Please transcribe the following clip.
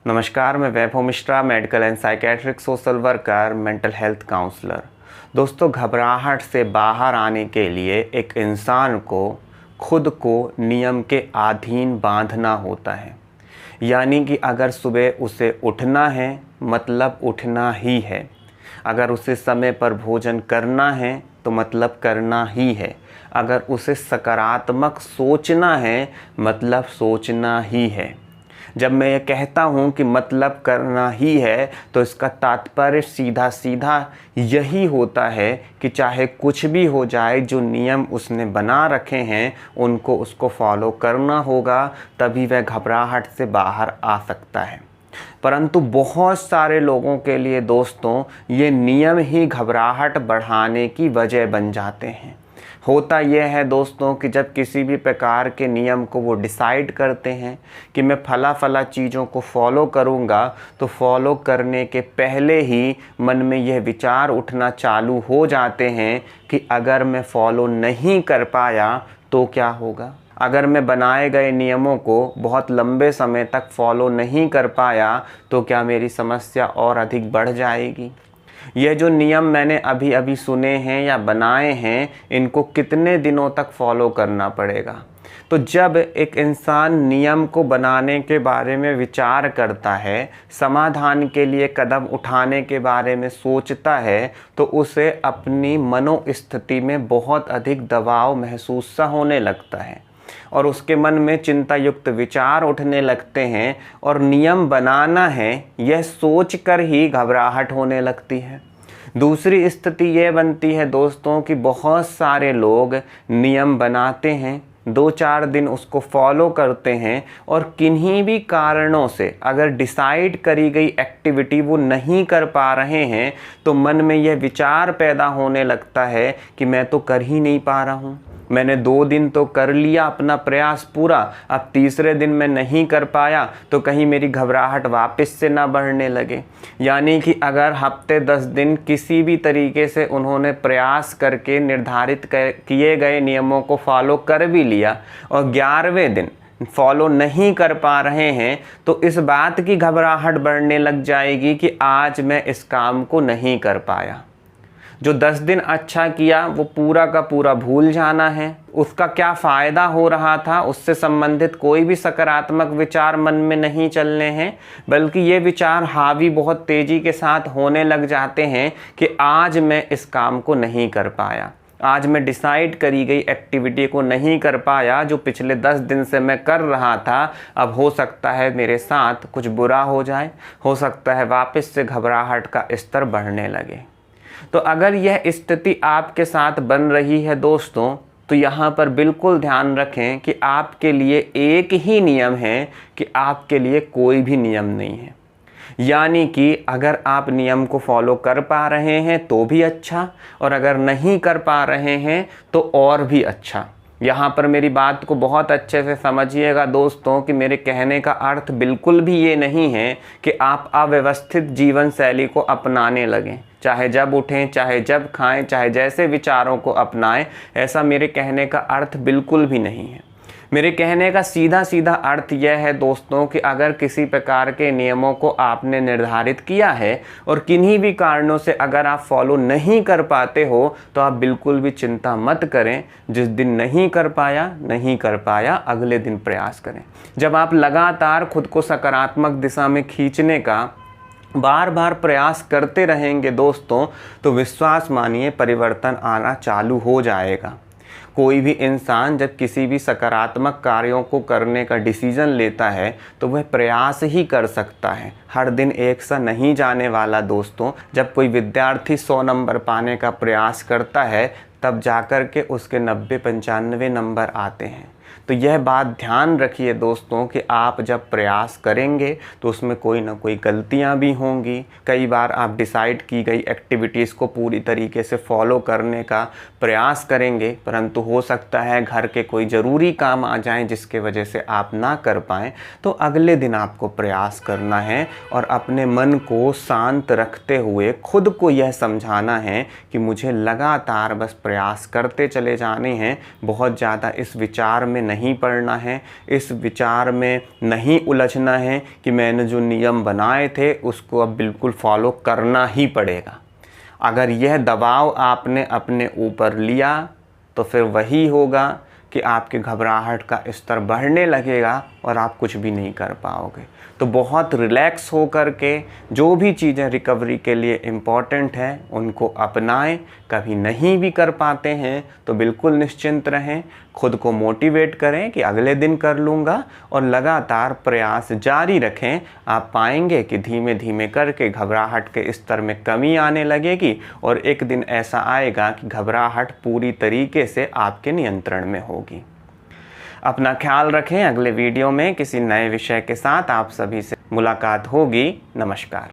नमस्कार, मैं Vaibhav Mishra, medical and psychiatric social worker, mental health counsellor. दोस्तों, घबराहट से बाहर आने के लिए एक इंसान को खुद को नियम के अधीन बांधना होता है। यानी कि अगर सुबह उसे उठना है मतलब उठना ही है, अगर उसे समय पर भोजन करना है तो मतलब करना ही है, अगर उसे सकारात्मक सोचना है मतलब सोचना ही है। जब मैं ये कहता हूँ कि मतलब करना ही है तो इसका तात्पर्य सीधा सीधा यही होता है कि चाहे कुछ भी हो जाए, जो नियम उसने बना रखे हैं उनको उसको फॉलो करना होगा, तभी वह घबराहट से बाहर आ सकता है। परंतु बहुत सारे लोगों के लिए दोस्तों, ये नियम ही घबराहट बढ़ाने की वजह बन जाते हैं। होता यह है दोस्तों कि जब किसी भी प्रकार के नियम को वो डिसाइड करते हैं कि मैं फला चीज़ों को फॉलो करूँगा, तो फॉलो करने के पहले ही मन में यह विचार उठना चालू हो जाते हैं कि अगर मैं फॉलो नहीं कर पाया तो क्या होगा, अगर मैं बनाए गए नियमों को बहुत लंबे समय तक फॉलो नहीं कर पाया तो क्या मेरी समस्या और अधिक बढ़ जाएगी। ये जो नियम मैंने अभी अभी सुने हैं या बनाए हैं, इनको कितने दिनों तक फॉलो करना पड़ेगा। तो जब एक इंसान नियम को बनाने के बारे में विचार करता है, समाधान के लिए कदम उठाने के बारे में सोचता है, तो उसे अपनी मनोस्थिति में बहुत अधिक दबाव महसूस सा होने लगता है और उसके मन में चिंता युक्त विचार उठने लगते हैं और नियम बनाना है यह सोचकर ही घबराहट होने लगती है। दूसरी स्थिति यह बनती है दोस्तों कि बहुत सारे लोग नियम बनाते हैं, 2-4 दिन उसको फॉलो करते हैं और किन्हीं भी कारणों से अगर डिसाइड करी गई एक्टिविटी वो नहीं कर पा रहे हैं तो मन में यह विचार पैदा होने लगता है कि मैं तो कर ही नहीं पा रहा हूँ, मैंने 2 दिन तो कर लिया अपना प्रयास पूरा, अब तीसरे दिन मैं नहीं कर पाया तो कहीं मेरी घबराहट वापस से ना बढ़ने लगे। यानी कि अगर हफ्ते 10 दिन किसी भी तरीके से उन्होंने प्रयास करके निर्धारित किए गए नियमों को फॉलो कर भी लिया और 11वें दिन फॉलो नहीं कर पा रहे हैं, तो इस बात की घबराहट बढ़ने लग जाएगी कि आज मैं इस काम को नहीं कर पाया। जो 10 दिन अच्छा किया वो पूरा का पूरा भूल जाना है, उसका क्या फ़ायदा हो रहा था, उससे संबंधित कोई भी सकारात्मक विचार मन में नहीं चलने हैं, बल्कि ये विचार हावी बहुत तेज़ी के साथ होने लग जाते हैं कि आज मैं इस काम को नहीं कर पाया, आज मैं डिसाइड करी गई एक्टिविटी को नहीं कर पाया, जो पिछले 10 दिन से मैं कर रहा था, अब हो सकता है मेरे साथ कुछ बुरा हो जाए, हो सकता है वापस से घबराहट का स्तर बढ़ने लगे। तो अगर यह स्थिति आपके साथ बन रही है दोस्तों, तो यहाँ पर बिल्कुल ध्यान रखें कि आपके लिए एक ही नियम है कि आपके लिए कोई भी नियम नहीं है। यानी कि अगर आप नियम को फॉलो कर पा रहे हैं तो भी अच्छा, और अगर नहीं कर पा रहे हैं तो और भी अच्छा। यहाँ पर मेरी बात को बहुत अच्छे से समझिएगा दोस्तों कि मेरे कहने का अर्थ बिल्कुल भी ये नहीं है कि आप अव्यवस्थित जीवन शैली को अपनाने लगें, चाहे जब उठें, चाहे जब खाएं, चाहे जैसे विचारों को अपनाएं। ऐसा मेरे कहने का अर्थ बिल्कुल भी नहीं है। मेरे कहने का सीधा सीधा अर्थ यह है दोस्तों कि अगर किसी प्रकार के नियमों को आपने निर्धारित किया है और किन्हीं भी कारणों से अगर आप फॉलो नहीं कर पाते हो, तो आप बिल्कुल भी चिंता मत करें। जिस दिन नहीं कर पाया अगले दिन प्रयास करें। जब आप लगातार खुद को सकारात्मक दिशा में खींचने का बार बार प्रयास करते रहेंगे दोस्तों, तो विश्वास मानिए परिवर्तन आना चालू हो जाएगा। कोई भी इंसान जब किसी भी सकारात्मक कार्यों को करने का डिसीज़न लेता है तो वह प्रयास ही कर सकता है, हर दिन एक सा नहीं जाने वाला दोस्तों। जब कोई विद्यार्थी 100 नंबर पाने का प्रयास करता है तब जाकर के उसके 90-95 नंबर आते हैं। तो यह बात ध्यान रखिए दोस्तों कि आप जब प्रयास करेंगे तो उसमें कोई ना कोई गलतियां भी होंगी। कई बार आप डिसाइड की गई एक्टिविटीज़ को पूरी तरीके से फॉलो करने का प्रयास करेंगे, परंतु हो सकता है घर के कोई ज़रूरी काम आ जाएं जिसके वजह से आप ना कर पाएँ। तो अगले दिन आपको प्रयास करना है और अपने मन को शांत रखते हुए खुद को यह समझाना है कि मुझे लगातार बस प्रयास करते चले जाने हैं, बहुत ज़्यादा इस विचार में नहीं पड़ना है, इस विचार में नहीं उलझना है कि मैंने जो नियम बनाए थे उसको अब बिल्कुल फॉलो करना ही पड़ेगा। अगर यह दबाव आपने अपने ऊपर लिया तो फिर वही होगा कि आपके घबराहट का स्तर बढ़ने लगेगा और आप कुछ भी नहीं कर पाओगे। तो बहुत रिलैक्स हो कर के जो भी चीज़ें रिकवरी के लिए इम्पॉर्टेंट हैं उनको अपनाएं। कभी नहीं भी कर पाते हैं तो बिल्कुल निश्चिंत रहें, खुद को मोटिवेट करें कि अगले दिन कर लूँगा और लगातार प्रयास जारी रखें। आप पाएंगे कि धीमे धीमे करके घबराहट के स्तर में कमी आने लगेगी और एक दिन ऐसा आएगा कि घबराहट पूरी तरीके से आपके नियंत्रण में होगी। अपना ख्याल रखें। अगले वीडियो में किसी नए विषय के साथ आप सभी से मुलाकात होगी। नमस्कार।